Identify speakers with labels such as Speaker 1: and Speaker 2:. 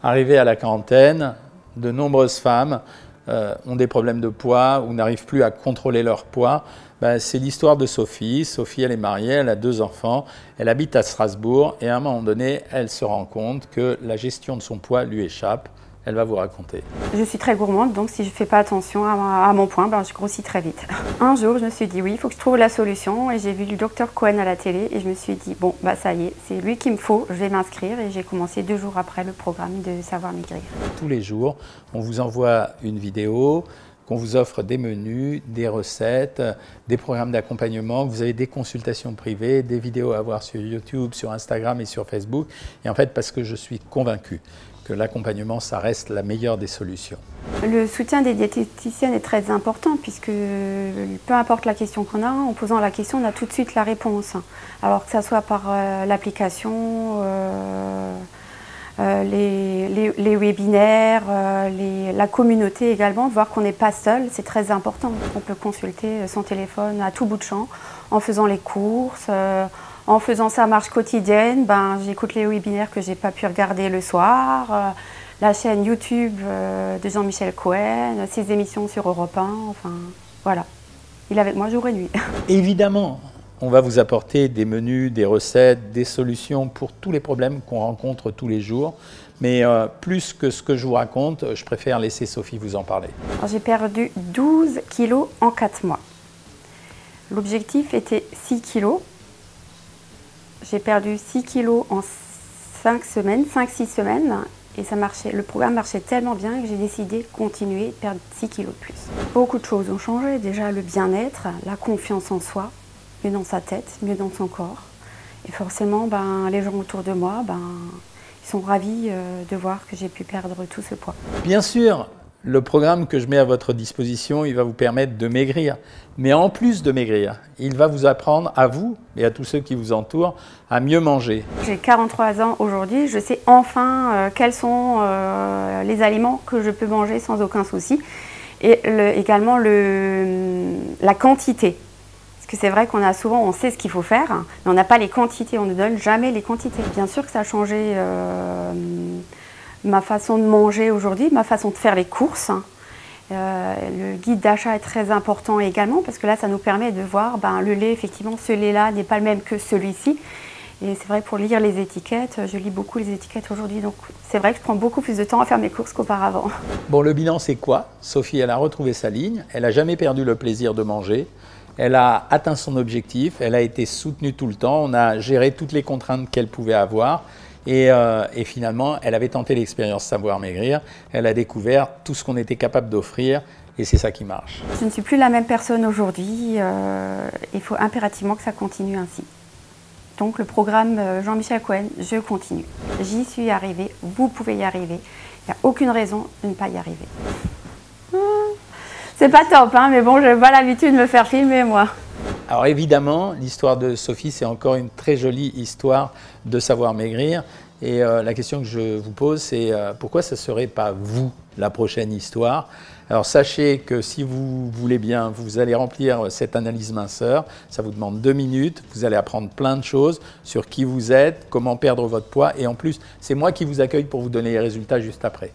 Speaker 1: Arrivées à la quarantaine, de nombreuses femmes ont des problèmes de poids ou n'arrivent plus à contrôler leur poids. C'est l'histoire de Sophie. Sophie, elle est mariée, elle a 2 enfants, elle habite à Strasbourg et à un moment donné, elle se rend compte que la gestion de son poids lui échappe. Elle va vous raconter.
Speaker 2: Je suis très gourmande, donc si je ne fais pas attention à mon poids, je grossis très vite. Un jour, je me suis dit oui, il faut que je trouve la solution et j'ai vu le docteur Cohen à la télé et je me suis dit bon, ça y est, c'est lui qu'il me faut, je vais m'inscrire et j'ai commencé 2 jours après le programme de Savoir Maigrir.
Speaker 1: Tous les jours, on vous envoie une vidéo, qu'on vous offre des menus, des recettes, des programmes d'accompagnement, vous avez des consultations privées, des vidéos à voir sur YouTube, sur Instagram et sur Facebook. Et en fait, parce que je suis convaincu que l'accompagnement, ça reste la meilleure des solutions.
Speaker 2: Le soutien des diététiciennes est très important puisque peu importe la question qu'on a, en posant la question, on a tout de suite la réponse. Alors que ça soit par l'application, les webinaires, la communauté également, de voir qu'on n'est pas seul, c'est très important. On peut consulter son téléphone à tout bout de champ en faisant les courses, en faisant sa marche quotidienne. J'écoute les webinaires que je n'ai pas pu regarder le soir, la chaîne YouTube de Jean-Michel Cohen, ses émissions sur Europe 1, enfin voilà. Il est avec moi jour et nuit.
Speaker 1: Évidemment, on va vous apporter des menus, des recettes, des solutions pour tous les problèmes qu'on rencontre tous les jours. Mais plus que ce que je vous raconte, je préfère laisser Sophie vous en parler.
Speaker 2: J'ai perdu 12 kilos en 4 mois. L'objectif était 6 kilos. J'ai perdu 6 kilos en 5-6 semaines. Et ça marchait, le programme marchait tellement bien que j'ai décidé de continuer, de perdre 6 kilos de plus. Beaucoup de choses ont changé. Déjà le bien-être, la confiance en soi, mieux dans sa tête, mieux dans son corps. Et forcément, les gens autour de moi, ils sont ravis de voir que j'ai pu perdre tout ce poids.
Speaker 1: Bien sûr, le programme que je mets à votre disposition, il va vous permettre de maigrir. Mais en plus de maigrir, il va vous apprendre à vous et à tous ceux qui vous entourent à mieux manger.
Speaker 2: J'ai 43 ans aujourd'hui, je sais enfin quels sont les aliments que je peux manger sans aucun souci. Et également la quantité. Parce que c'est vrai qu'on a souvent, on sait ce qu'il faut faire, mais on n'a pas les quantités, on ne donne jamais les quantités. Bien sûr que ça a changé ma façon de manger aujourd'hui, ma façon de faire les courses. Le guide d'achat est très important également parce que là, ça nous permet de voir le lait, effectivement, ce lait-là n'est pas le même que celui-ci. Et c'est vrai, pour lire les étiquettes, je lis beaucoup les étiquettes aujourd'hui, donc c'est vrai que je prends beaucoup plus de temps à faire mes courses qu'auparavant.
Speaker 1: Bon, le bilan, c'est quoi? Sophie, elle a retrouvé sa ligne, elle n'a jamais perdu le plaisir de manger. Elle a atteint son objectif, elle a été soutenue tout le temps, on a géré toutes les contraintes qu'elle pouvait avoir et finalement, elle avait tenté l'expérience Savoir Maigrir, elle a découvert tout ce qu'on était capable d'offrir et c'est ça qui marche.
Speaker 2: Je ne suis plus la même personne aujourd'hui, il faut impérativement que ça continue ainsi. Donc le programme Jean-Michel Cohen, je continue. J'y suis arrivée, vous pouvez y arriver, il n'y a aucune raison de ne pas y arriver. C'est pas top, mais bon, je n'ai pas l'habitude de me faire filmer, moi.
Speaker 1: Alors évidemment, l'histoire de Sophie, c'est encore une très jolie histoire de Savoir Maigrir. Et la question que je vous pose, c'est pourquoi ça ne serait pas vous, la prochaine histoire? Alors sachez que si vous voulez bien, vous allez remplir cette analyse minceur. Ça vous demande 2 minutes. Vous allez apprendre plein de choses sur qui vous êtes, comment perdre votre poids. Et en plus, c'est moi qui vous accueille pour vous donner les résultats juste après.